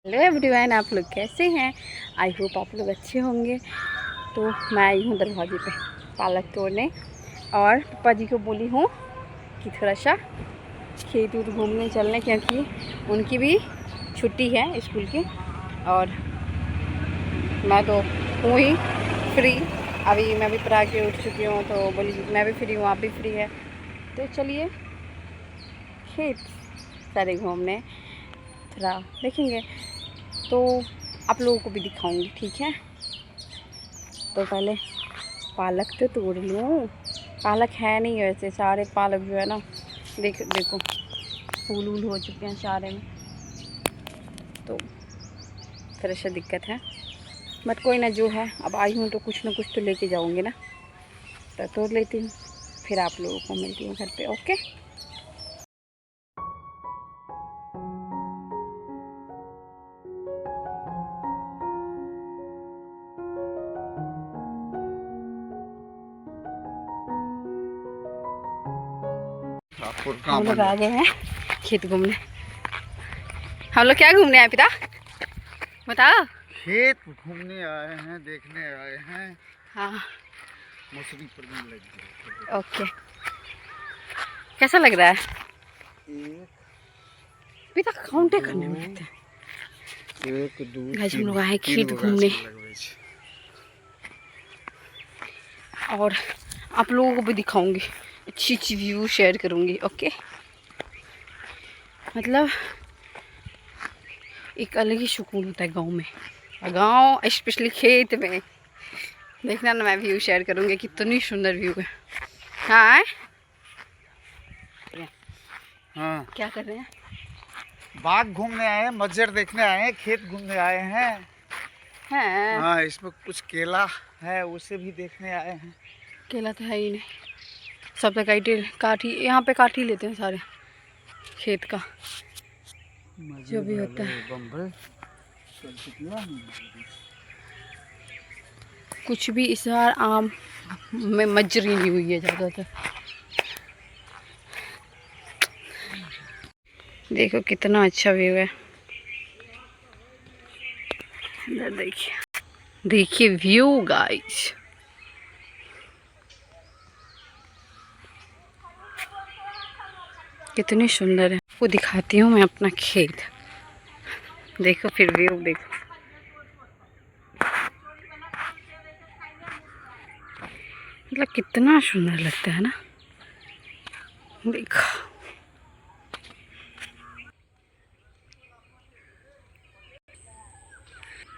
Hello everyone, आप लोग कैसे हैं। आई होप आप लोग अच्छे होंगे। तो मैं आई हूँ दरवाजे पे पालक तोड़ने और पापा जी को बोली हूँ कि थोड़ा सा खेत उत घूमने चलने, क्योंकि उनकी भी छुट्टी है स्कूल की और मैं तो हूँ ही फ्री। अभी मैं भी पढ़ा के उठ चुकी हूँ तो बोली मैं भी फ्री हूँ, आप भी फ्री है, तो चलिए खेत सारे घूमने थोड़ा देखेंगे। तो आप लोगों को भी दिखाऊंगी, ठीक है। तो पहले पालक तो तोड़ लूँ। पालक है नहीं वैसे, सारे पालक जो है ना, देखो फूल वूल हो चुके हैं सारे में, तो थोड़ा सा दिक्कत है। बट कोई ना, जो है अब आई हूँ तो कुछ ना कुछ तो लेके जाऊँगी ना, तो तोड़ लेती हूँ, फिर आप लोगों को मिलती हूँ घर पे। ओके। हम लोग आ गए हैं खेत घूमने। हम लोग क्या घूमने आए पिता, बताओ। खेत घूमने आए हैं, देखने आए हैं। हाँ, मौसमी पड़ने लग गई। ओके। कैसा लग रहा है एक पिता, काउंटे करने में लगते हैं। एक दो गाइस, हम तीन लोग आए तीन खेत गो घूमने गाछ लगबै छै। और आप लोगों को भी दिखाऊंगी, अच्छी अच्छी व्यू शेयर करूंगी। ओके। मतलब एक अलग ही सुकून होता है गांव में, और गांव स्पेशली खेत में देखना ना, मैं व्यू शेयर करूंगी, कितनी सुंदर व्यू है। हाँ, हाँ, क्या कर रहे हैं। बाग घूमने आए हैं, मज्जर देखने आए हैं, खेत घूमने आए हैं। हाँ, हाँ, इसमें कुछ केला है, उसे भी देखने आए हैं। केला तो है ही नहीं, सब तो काठी यहाँ पे काठी लेते हैं सारे खेत का, जो भी होता है। कुछ भी इस बार आम में मज्जरी नहीं हुई है ज़्यादातर। देखो कितना अच्छा व्यू है, इधर देखिए, देखिए व्यू गाइस। कितनी सुंदर है। वो दिखाती हूँ मैं अपना खेत, देखो फिर व्यू देखो। मतलब कितना सुंदर लगता है ना, देखो।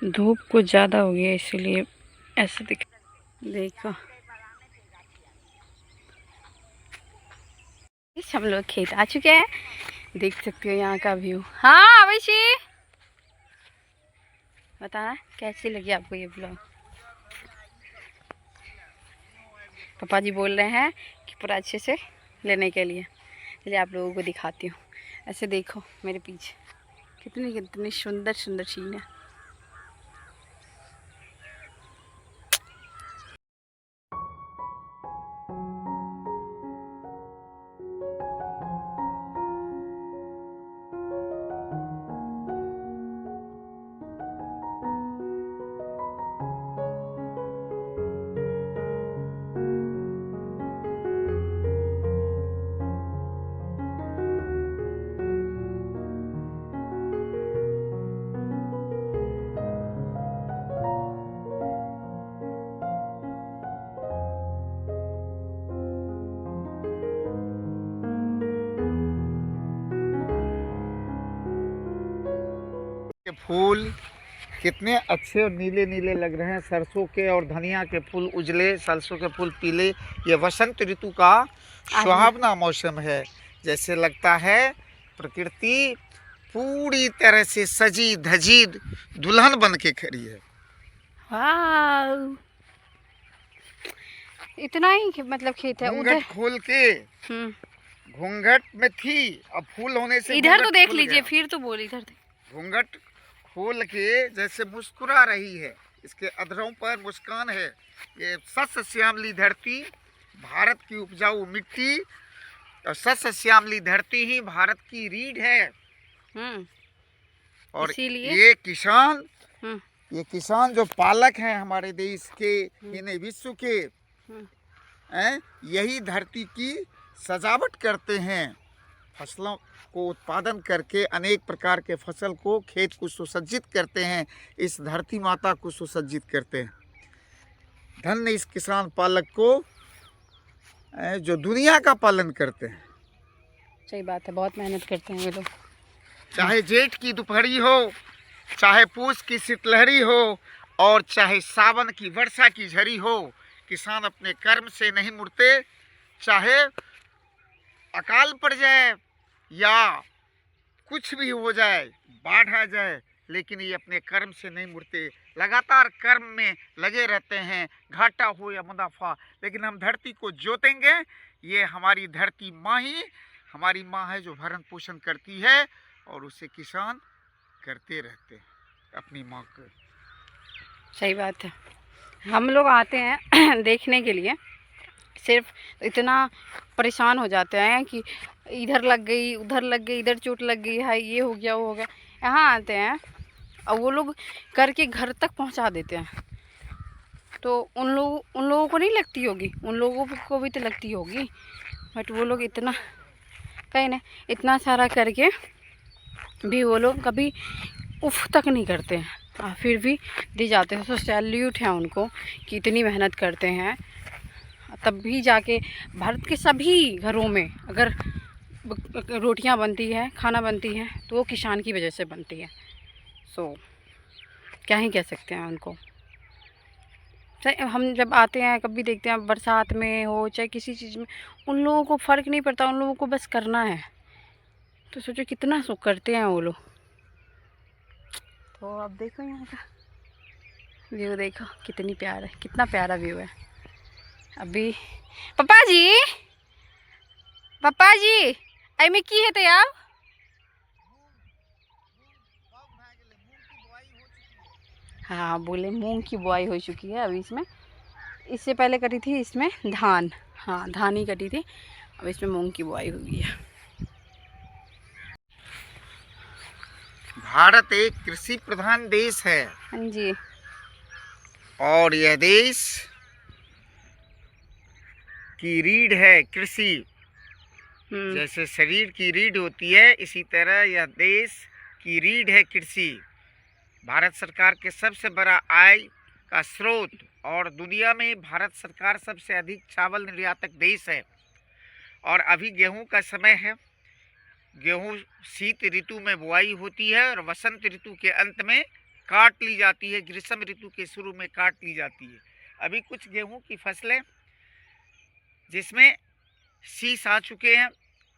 धूप कुछ ज़्यादा हो गया इसीलिए ऐसे देखो हम लोग खेत आ चुके हैं, देख सकते हो यहाँ का व्यू। हाँ वैशी, बताना कैसी लगी आपको ये ब्लॉग। पापा जी बोल रहे हैं कि पूरा अच्छे से लेने के लिए, चलिए आप लोगों को दिखाती हूँ। ऐसे देखो मेरे पीछे कितनी कितनी सुंदर सुंदर सीन है। के फूल कितने अच्छे और नीले नीले लग रहे हैं। सरसों के और धनिया के फूल उजले, सरसों के फूल पीले। ये वसंत ऋतु का सुहावना मौसम है। जैसे लगता है प्रकृति पूरी तरह से सजी धजी दुल्हन बन के खड़ी है। वाह, इतना ही मतलब खेत है उधर। घूंघट खोल के, घूंघट में थी, अब फूल होने से इधर तो देख खुल लीजिए, गया। फिर तो बोल इधर। घूंघट खोल के जैसे मुस्कुरा रही है, इसके अधरों पर मुस्कान है। ये सस्य श्यामली धरती, भारत की उपजाऊ मिट्टी, और सस्य श्यामली धरती ही भारत की रीढ़ है। और इसीलिए ये किसान, हम्म, ये किसान जो पालक हैं हमारे देश के, यानी विश्व के, यही धरती की सजावट करते हैं। फसलों को उत्पादन करके अनेक प्रकार के फसल को, खेत को सुसज्जित करते हैं, इस धरती माता को सुसज्जित करते हैं। धन्य इस किसान पालक को जो दुनिया का पालन करते हैं। सही बात है, बहुत मेहनत करते हैं ये लोग। चाहे जेठ की दोपहरी हो, चाहे पूस की शीतलहरी हो, और चाहे सावन की वर्षा की झरी हो, किसान अपने कर्म से नहीं मुड़ते। चाहे अकाल पड़ जाए या कुछ भी हो जाए, बाढ़ आ जाए, लेकिन ये अपने कर्म से नहीं मुड़ते, लगातार कर्म में लगे रहते हैं, घाटा हो या मुनाफा। लेकिन हम धरती को जोतेंगे। ये हमारी धरती माँ ही हमारी माँ है जो भरण पोषण करती है, और उसे किसान करते रहते हैं अपनी माँ को। सही बात है। हम लोग आते हैं देखने के लिए, सिर्फ इतना परेशान हो जाते हैं कि इधर लग गई, उधर लग गई, इधर चोट लग गई है, ये हो गया, वो हो गया। यहाँ आते हैं और वो लोग करके घर तक पहुँचा देते हैं। तो उन लोगों को नहीं लगती होगी, उन लोगों को भी तो लगती होगी, बट वो लोग इतना कहीं ना इतना सारा करके भी वो लोग कभी उफ तक नहीं करते हैं, फिर भी दी जाते हैं। तो सैल्यूट है उनको कि इतनी मेहनत करते हैं। तब भी जाके भारत के सभी घरों में अगर रोटियां बनती है, खाना बनती है, तो वो किसान की वजह से बनती है। सो क्या ही कह सकते हैं उनको। हम जब आते हैं कभी देखते हैं, बरसात में हो चाहे किसी चीज़ में, उन लोगों को फ़र्क नहीं पड़ता, उन लोगों को बस करना है। तो सोचो कितना सुख करते हैं वो लोग। तो अब देखो यहाँ का व्यू, देखो कितनी प्यारा है, कितना प्यारा व्यू है। अभी पापा जी आई में की है तैयार। हाँ बोले मूंग की बुआई हो चुकी है अभी इसमें। इससे पहले कटी थी इसमें धान, हाँ धान ही कटी थी, अब इसमें मूंग की बुआई हुई है। भारत एक कृषि प्रधान देश है। हाँ जी। और यह देश की रीढ़ है कृषि। जैसे शरीर की रीढ़ होती है, इसी तरह यह देश की रीढ़ है कृषि। भारत सरकार के सबसे बड़ा आय का स्रोत, और दुनिया में भारत सरकार सबसे अधिक चावल निर्यातक देश है। और अभी गेहूं का समय है। गेहूं शीत ऋतु में बुआई होती है और वसंत ऋतु के अंत में काट ली जाती है, ग्रीष्म ऋतु के शुरू में काट ली जाती है। अभी कुछ गेहूं की फसलें जिसमें शीश आ चुके हैं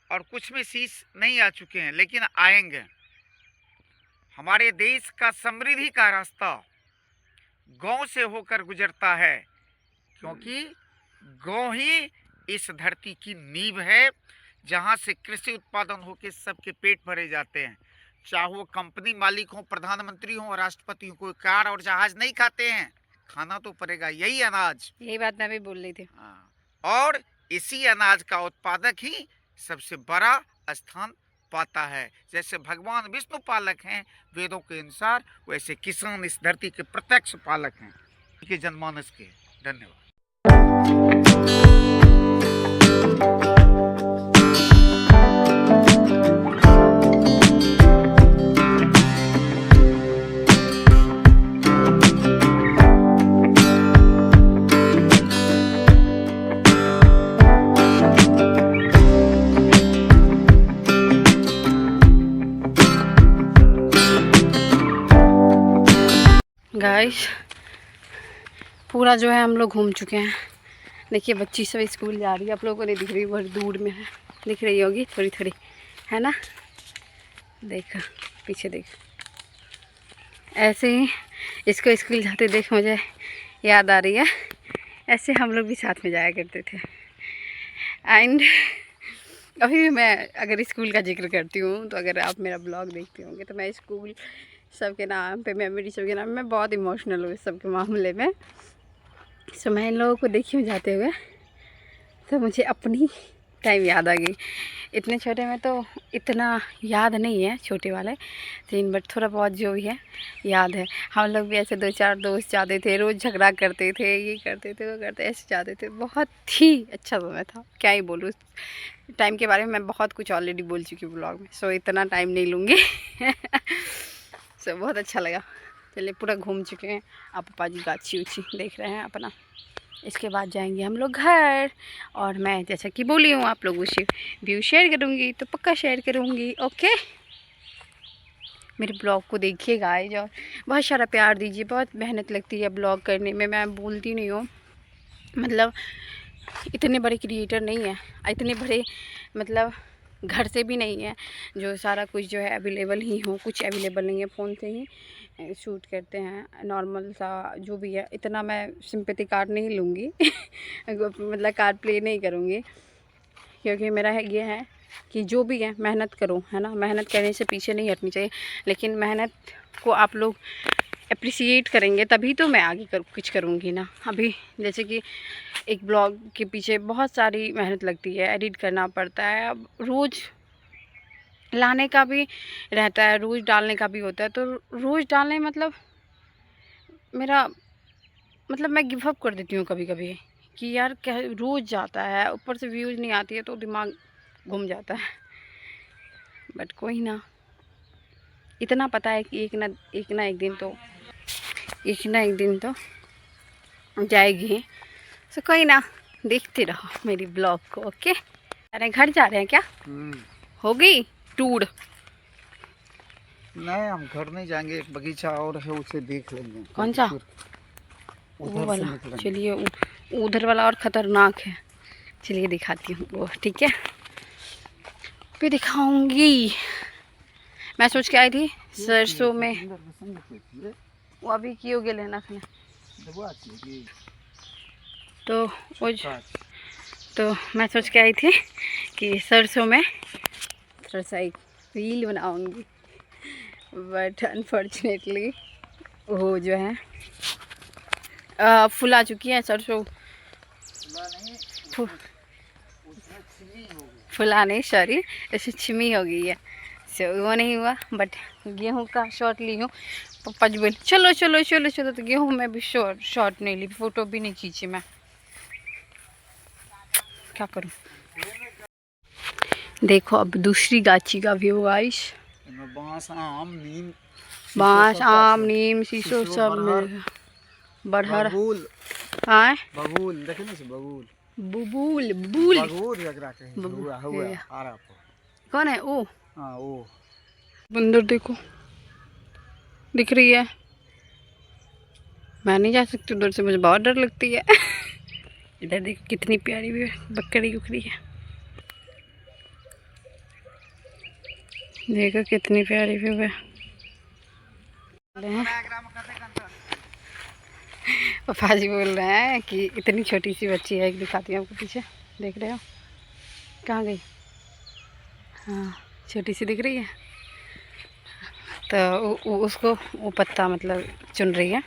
और कुछ में शीश नहीं आ चुके हैं, लेकिन आएंगे। हमारे देश का समृद्धि का रास्ता गांव से होकर गुजरता है, क्योंकि गांव ही इस धरती की नींव है, जहां से कृषि उत्पादन होकर सबके पेट भरे जाते हैं। चाहे वो कंपनी मालिक हो, प्रधानमंत्री हो, राष्ट्रपति हो, कोई कार और जहाज नहीं खाते हैं, खाना तो पड़ेगा यही अनाज। यही बात मैं भी बोल रही थी। और इसी अनाज का उत्पादक ही सबसे बड़ा स्थान पाता है। जैसे भगवान विष्णु पालक हैं वेदों के अनुसार, वैसे किसान इस धरती के प्रत्यक्ष पालक हैं के जनमानस के। धन्यवाद। गाइस पूरा जो है हम लोग घूम चुके हैं। देखिए बच्ची सब स्कूल जा रही है, आप लोगों को नहीं दिख रही, बहुत दूर में है, दिख रही होगी थोड़ी थोड़ी, है ना। देखो पीछे देखो, ऐसे ही इसको स्कूल जाते देख मुझे याद आ रही है, ऐसे हम लोग भी साथ में जाया करते थे। एंड अभी भी मैं अगर स्कूल का जिक्र करती हूँ तो अगर आप मेरा ब्लॉग देखते होंगे तो मैं स्कूल सबके नाम पे, मेमोरी सबके नाम, मैं बहुत इमोशनल हूँ इस सब के मामले में। सो मैं इन लोगों को देखी हूँ जाते हुए, तो मुझे अपनी टाइम याद आ गई। इतने छोटे में तो इतना याद नहीं है, छोटे वाले लेकिन बट थोड़ा बहुत जो भी है याद है। हम लोग भी ऐसे 2-4 दोस्त जाते थे, रोज़ झगड़ा करते थे, ये करते थे वो करते, ऐसे जाते थे। बहुत ही अच्छा समय था, क्या ही बोलूँ। टाइम के बारे में मैं बहुत कुछ ऑलरेडी बोल चुकी हूँ ब्लॉग में, सो इतना टाइम नहीं लूँगी। सो बहुत अच्छा लगा। चलिए पूरा घूम चुके हैं। आप पापा जी गाछी उछी देख रहे हैं अपना। इसके बाद जाएंगे हम लोग घर, और मैं जैसा कि बोली हूँ आप लोगों से व्यू शेयर करूँगी तो पक्का शेयर करूँगी। ओके, मेरे ब्लॉग को देखिए गाइस, और बहुत सारा प्यार दीजिए। बहुत मेहनत लगती है ब्लॉग करने में, मैं बोलती नहीं हूँ, मतलब इतने बड़े क्रिएटर नहीं है, इतने बड़े मतलब घर से भी नहीं है जो सारा कुछ जो है अवेलेबल ही हो। कुछ अवेलेबल नहीं है, फ़ोन से ही शूट करते हैं नॉर्मल सा जो भी है। इतना मैं सिंपैथी कार्ड नहीं लूँगी मतलब कार्ड प्ले नहीं करूँगी, क्योंकि मेरा ये है कि जो भी है मेहनत करो, है ना। मेहनत करने से पीछे नहीं हटनी चाहिए, लेकिन मेहनत को आप लोग अप्रिसिएट करेंगे तभी तो मैं आगे कुछ करूँगी ना। अभी जैसे कि एक ब्लॉग के पीछे बहुत सारी मेहनत लगती है, एडिट करना पड़ता है, अब रोज़ लाने का भी रहता है, रोज़ डालने का भी होता है। तो रोज़ डालने मतलब मेरा मतलब मैं गिव अप कर देती हूँ कभी कभी कि यार क्या रोज़ जाता है, ऊपर से व्यूज़ नहीं आती है तो दिमाग घूम जाता है। बट कोई ना, इतना पता है कि एक ना एक दिन तो जाएगी। सो कोई ना, देखते रहो मेरी ब्लॉग को। ओके, अरे घर जा रहे हैं क्या? हो गई टूर? नहीं, हम घर नहीं जाएंगे, एक बगीचा और है उसे देख लेंगे। कौन सा? वो वाला? चलिए उधर वाला और ख़तरनाक है, चलिए दिखाती हूँ वो। ठीक है, फिर दिखाऊंगी। मैं सोच के आई थी सरसों में, वो अभी क्यों गए लेना खाने तो वो तो मैं सोच के आई थी कि सरसों में थोड़ा सा एक रील बनाऊंगी, बट अनफॉर्चुनेटली वो जो है फुला चुकी है सरसों। फुला नहीं, सॉरी, ऐसे छिमी हो गई है, सो वो नहीं हुआ। बट गेहूं का शॉट ली हूँ। पापा जी बोले चलो चलो चलो चलो, तो गेहूं में भी शॉट नहीं ली, फ़ोटो भी नहीं खींची मैं, क्या करूँ। देखो अब दूसरी गाची का व्यू गाइस। बांस आम नीम शीशो सब मिलेगा। बड़हर हाँ बबूल देखे ना, बबूल बुबुल बुबुल कौन है वो? हाँ वो बंदर देखो, दिख रही है। मैं नहीं जा सकती उधर से, मुझे बहुत डर लगती है। इधर देखो कितनी प्यारी भी बकरी उकरी है, देखो कितनी प्यारी व्यू है। पापा जी बोल रहे हैं कि इतनी छोटी सी बच्ची है, एक दिखाती हूँ आपको, पीछे देख रहे हो, कहाँ गई? हाँ छोटी सी दिख रही है, तो उसको वो पत्ता मतलब चुन रही है।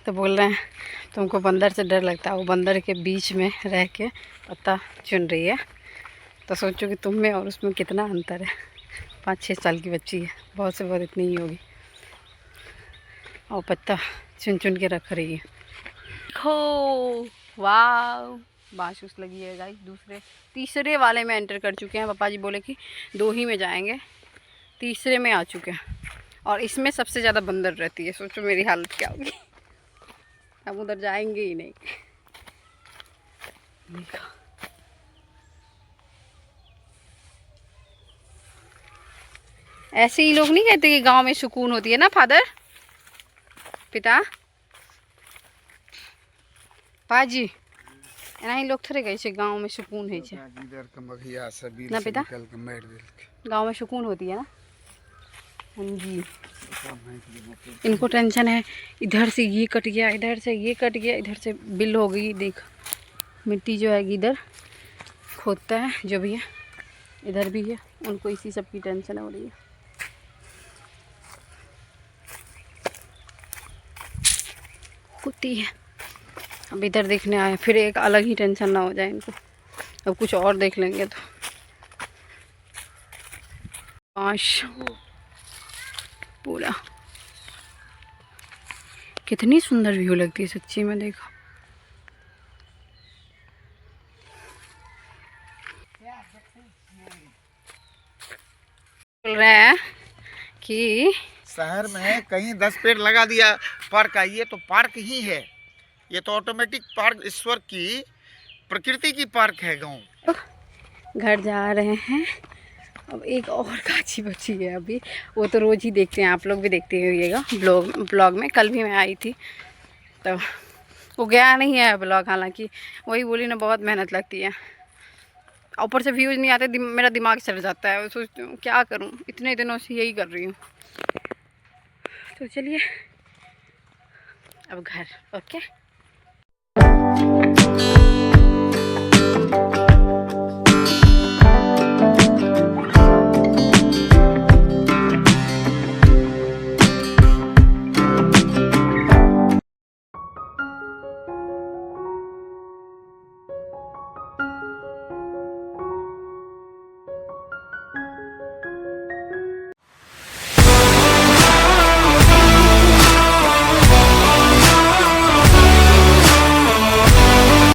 तो बोल रहे हैं तुमको बंदर से डर लगता है, वो बंदर के बीच में रह के पत्ता चुन रही है। तो सोचो कि तुम में और उसमें कितना अंतर है। 5-6 साल की बच्ची है, बहुत से बहुत इतनी ही होगी, और पत्ता चुन चुन के रख रही है। देखो वाह, बांस उस लगी है गाइस। तीसरे वाले में एंटर कर चुके हैं। पापा जी बोले कि 2 ही में जाएंगे, तीसरे में आ चुके हैं, और इसमें सबसे ज़्यादा बंदर रहती है। सोचो मेरी हालत क्या होगी, हम उधर जाएंगे ही नहीं। देखो ऐसे ही लोग नहीं कहते कि गांव में सुकून होती है ना फादर पिता पाजी, एना ही लोग थोड़े कहे छे गांव में सुकून है छे ना पिता, गांव में सुकून होती है ना। हाँ जी, इनको टेंशन है इधर से ये कट गया, इधर से ये कट गया, इधर से बिल हो गई। देख मिट्टी जो है इधर खोदता है, जो भी है इधर भी है, उनको इसी सब की टेंशन हो रही है। होती है, अब इधर देखने आए, फिर एक अलग ही टेंशन ना हो जाए इनको। अब कुछ और देख लेंगे। तो काश पूरा कितनी सुंदर व्यू लगती है सच्ची में। देखो बोल रहे हैं कि शहर में कहीं 10 पेड़ लगा दिया पार्क का, ये तो पार्क ही है, ये तो ऑटोमेटिक पार्क, ईश्वर की प्रकृति की पार्क है गाँव। घर जा रहे हैं। अब एक और गाछी बची है अभी, वो तो रोज़ ही देखते हैं, आप लोग भी देखते होइएगा ब्लॉग में। कल भी मैं आई थी तो वो गया नहीं है ब्लॉग, हालांकि वही बोली ना, बहुत मेहनत लगती है, ऊपर से व्यूज़ नहीं आते, मेरा दिमाग चल जाता है। सोचती हूँ क्या करूँ, इतने दिनों से यही कर रही हूँ। तो चलिए अब घर। ओके।